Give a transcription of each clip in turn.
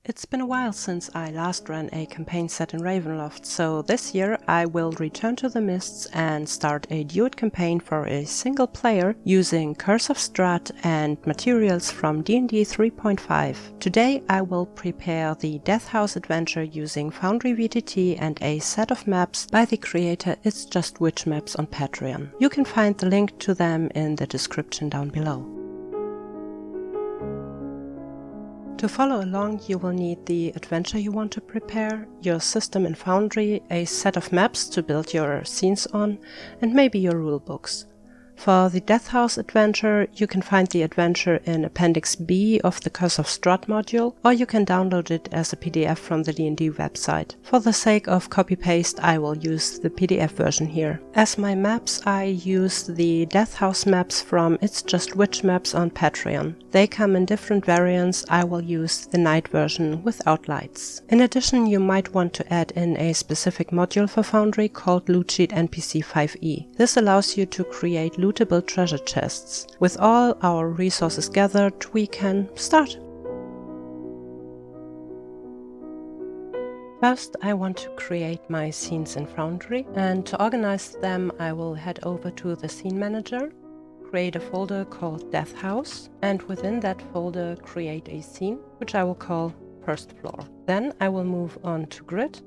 It's been a while since I last ran a campaign set in Ravenloft, so this year I will return to the Mists and start a duet campaign for a single player using Curse of Strahd and materials from D&D 3.5. Today I will prepare the Death House adventure using Foundry VTT and a set of maps by the creator It's Just Witch Maps on Patreon. You can find the link to them in the description down below. To follow along, you will need the adventure you want to prepare, your system in Foundry, a set of maps to build your scenes on, and maybe your rulebooks. For the Death House adventure, you can find the adventure in Appendix B of the Curse of Strahd module, or you can download it as a PDF from the D&D website. For the sake of copy-paste, I will use the PDF version here. As my maps, I use the Death House maps from It's Just Witch Maps on Patreon. They come in different variants. I will use the night version without lights. In addition, you might want to add in a specific module for Foundry called Loot Sheet NPC 5e. This allows you to create lootable treasure chests. With all our resources gathered, we can start. First, I want to create my scenes in Foundry, and to organize them, I will head over to the Scene Manager, create a folder called Death House, and within that folder create a scene, which I will call First Floor. Then I will move on to Grid,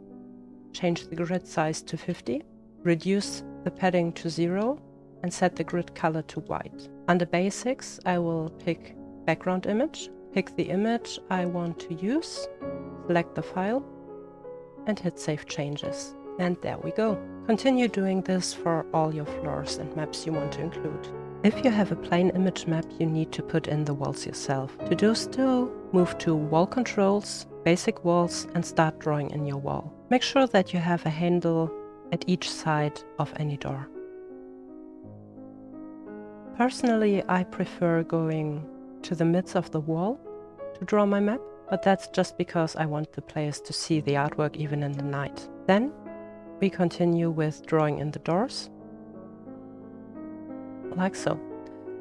change the grid size to 50, reduce the padding to 0, and set the grid color to white. Under Basics, I will pick Background Image, pick the image I want to use, select the file, and hit Save Changes. And there we go. Continue doing this for all your floors and maps you want to include. If you have a plain image map, you need to put in the walls yourself. To do so, move to Wall Controls, Basic Walls, and start drawing in your wall. Make sure that you have a handle at each side of any door. Personally, I prefer going to the midst of the wall to draw my map, but that's just because I want the players to see the artwork even in the night. Then we continue with drawing in the doors, like so.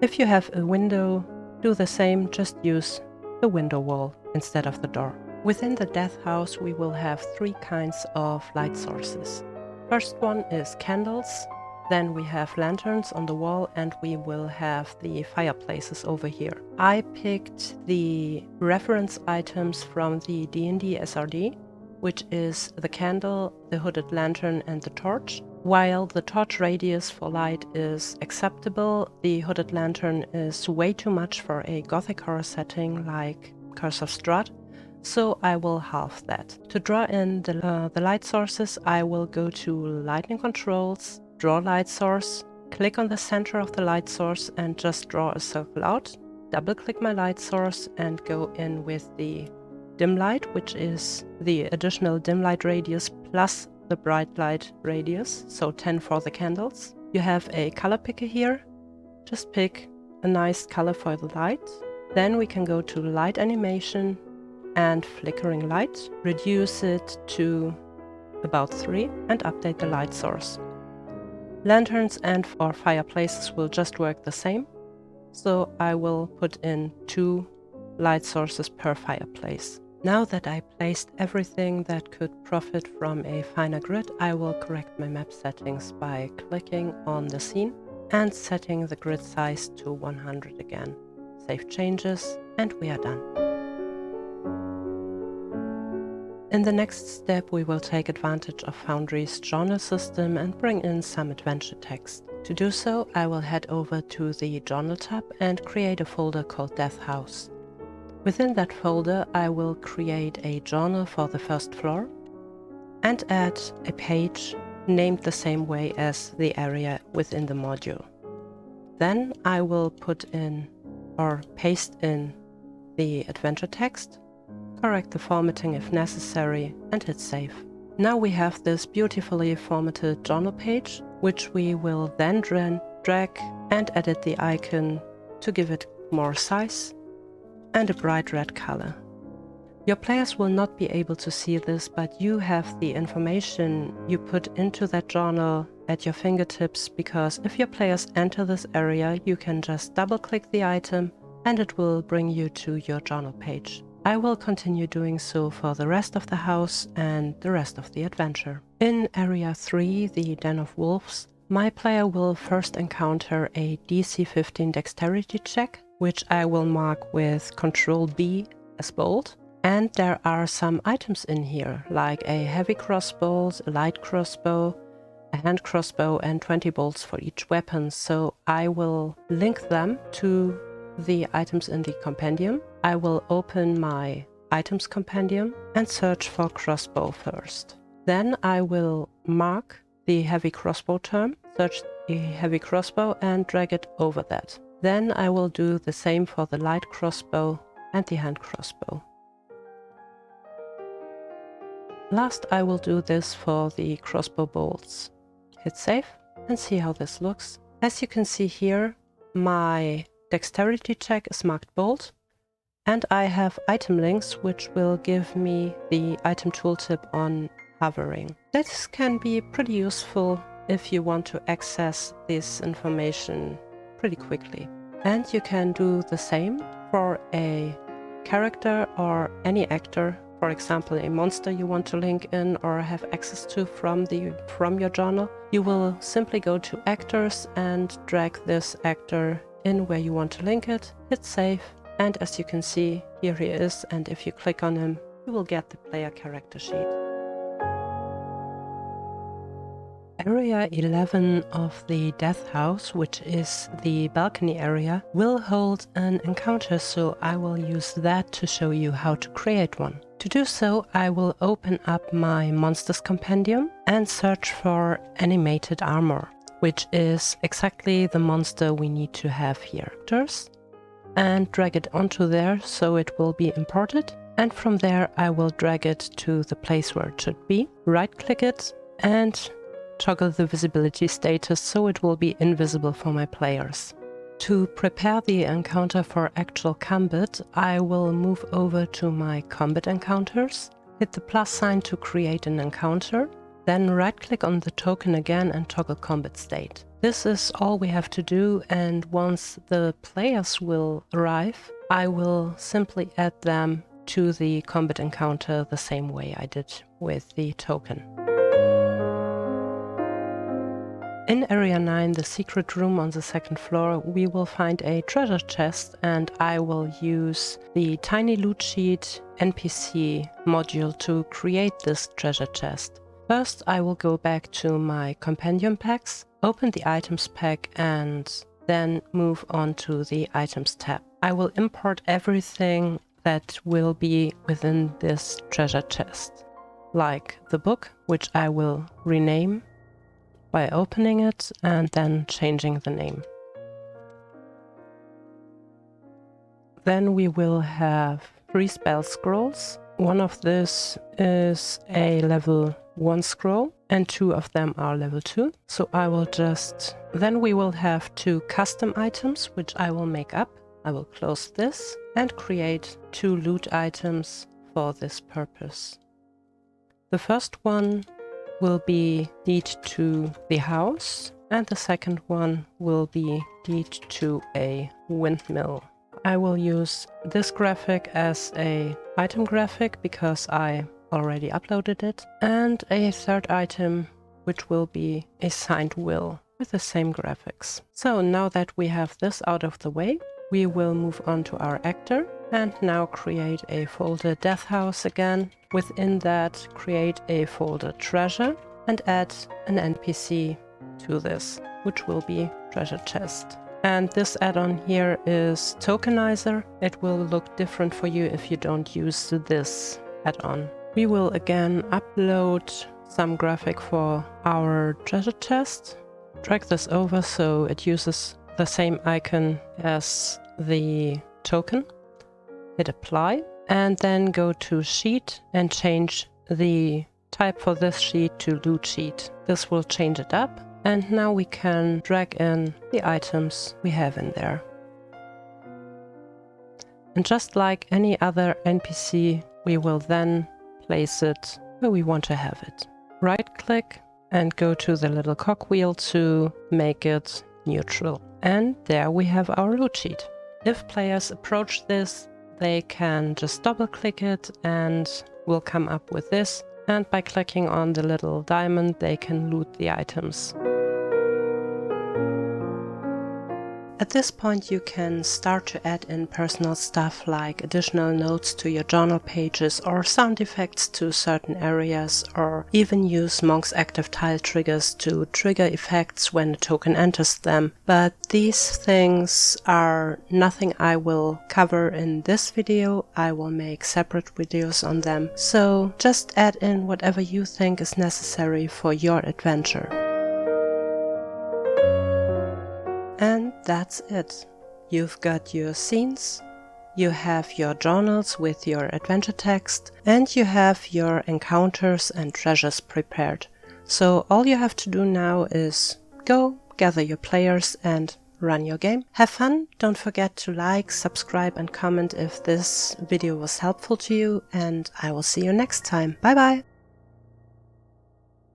If you have a window, do the same, just use the window wall instead of the door. Within the Death House, we will have 3 kinds of light sources. First one is candles. Then we have lanterns on the wall, and we will have the fireplaces over here. I picked the reference items from the D&D SRD, which is the candle, the hooded lantern, and the torch. While the torch radius for light is acceptable, the hooded lantern is way too much for a gothic horror setting like Curse of Strahd, so I will halve that. To draw in the light sources, I will go to Lightning Controls, Draw Light Source, click on the center of the light source and just draw a circle out. Double click my light source and go in with the dim light, which is the additional dim light radius plus the bright light radius, so 10 for the candles. You have a color picker here. Just pick a nice color for the light. Then we can go to light animation and flickering light, reduce it to about 3 and update the light source. Lanterns and or fireplaces will just work the same, so I will put in 2 light sources per fireplace. Now that I placed everything that could profit from a finer grid, I will correct my map settings by clicking on the scene and setting the grid size to 100 again. Save changes, and we are done. In the next step, we will take advantage of Foundry's journal system and bring in some adventure text. To do so, I will head over to the Journal tab and create a folder called Death House. Within that folder, I will create a journal for the first floor and add a page named the same way as the area within the module. Then I will put in or paste in the adventure text, correct the formatting if necessary, and hit save. Now we have this beautifully formatted journal page, which we will then drag and edit the icon to give it more size and a bright red color. Your players will not be able to see this, but you have the information you put into that journal at your fingertips, because if your players enter this area, you can just double click the item and it will bring you to your journal page. I will continue doing so for the rest of the house and the rest of the adventure. In Area 3, the Den of Wolves, my player will first encounter a DC 15 dexterity check, which I will mark with Ctrl B as bold. And there are some items in here, like a heavy crossbow, a light crossbow, a hand crossbow, and 20 bolts for each weapon. So I will link them to the items in the compendium. I will open my items compendium and search for crossbow first. Then I will mark the heavy crossbow term, search the heavy crossbow and drag it over that. Then I will do the same for the light crossbow and the hand crossbow. Last, I will do this for the crossbow bolts. Hit save and see how this looks. As you can see here, my dexterity check is marked bold, and I have item links which will give me the item tooltip on hovering. This can be pretty useful if you want to access this information pretty quickly. And you can do the same for a character or any actor, for example a monster you want to link in or have access to from your journal. You will simply go to actors and drag this actor in where you want to link it, hit save, and as you can see, here he is, and if you click on him, you will get the player character sheet. Area 11 of the Death House, which is the balcony area, will hold an encounter, so I will use that to show you how to create one. To do so, I will open up my Monsters Compendium and search for Animated Armor, which is exactly the monster we need to have here. And drag it onto there so it will be imported. And from there I will drag it to the place where it should be. Right click it and toggle the visibility status so it will be invisible for my players. To prepare the encounter for actual combat, I will move over to my combat encounters, hit the plus sign to create an encounter, then right-click on the token again and toggle combat state. This is all we have to do, and once the players will arrive, I will simply add them to the combat encounter the same way I did with the token. In Area 9, the secret room on the second floor, we will find a treasure chest, and I will use the Tiny Loot Sheet NPC module to create this treasure chest. First, I will go back to my compendium packs, open the items pack, and then move on to the items tab. I will import everything that will be within this treasure chest, like the book, which I will rename by opening it and then changing the name. Then we will have 3 spell scrolls. One of this is a level 1 scroll and 2 of them are level 2. So I will then we will have 2 custom items, which I will make up. I will close this and create 2 loot items for this purpose. The first one will be deed to the house, and the second one will be deed to a windmill. I will use this graphic as a item graphic because I already uploaded it, and a third item which will be a signed will with the same graphics. So now that we have this out of the way, we will move on to our actor and now create a folder Death House again. Within that, create a folder Treasure and add an NPC to this, which will be Treasure Chest. And this add-on here is Tokenizer. It will look different for you if you don't use this add-on. We will again upload some graphic for our treasure chest. Drag this over so it uses the same icon as the token. Hit apply and then go to sheet and change the type for this sheet to loot sheet. This will change it up, and now we can drag in the items we have in there. And just like any other NPC, we will then place it where we want to have it. Right click and go to the little cogwheel to make it neutral. And there we have our loot sheet. If players approach this, they can just double click it and will come up with this. And by clicking on the little diamond, they can loot the items. At this point you can start to add in personal stuff like additional notes to your journal pages or sound effects to certain areas, or even use Monk's active tile triggers to trigger effects when a token enters them. But these things are nothing I will cover in this video. I will make separate videos on them. So just add in whatever you think is necessary for your adventure. And that's it. You've got your scenes, you have your journals with your adventure text, and you have your encounters and treasures prepared. So all you have to do now is go, gather your players, and run your game. Have fun! Don't forget to like, subscribe, and comment if this video was helpful to you, and I will see you next time. Bye bye!